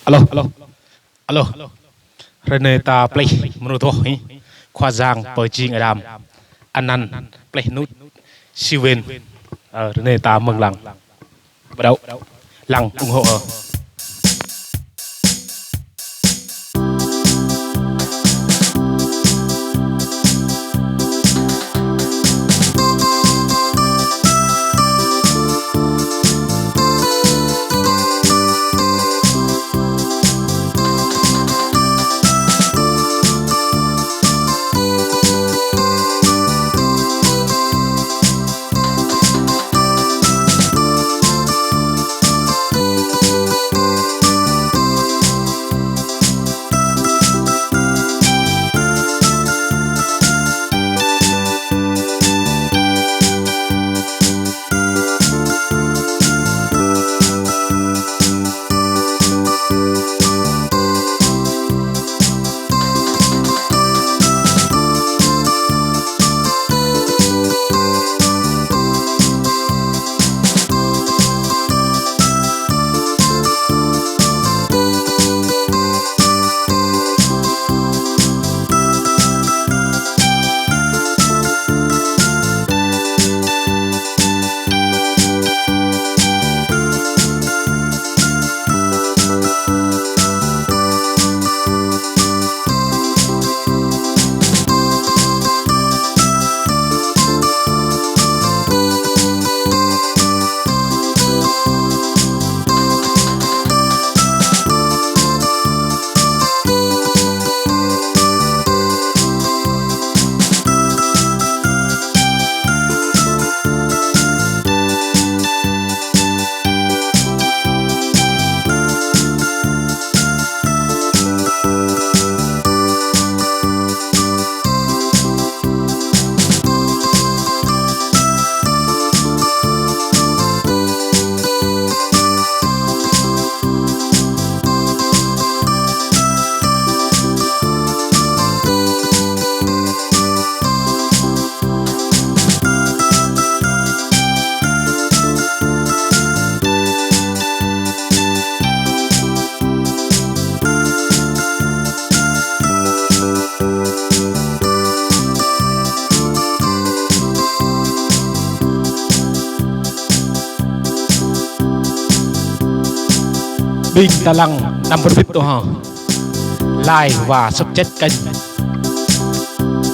Alo, alo, Renata play menurut ini khoazang perjing Adam Anan play nút siêu Renata mừng lặng bắt đầu lặng ủng hộ Bình ta lăng nằm phân biệt tổ hò like và subscribe kênh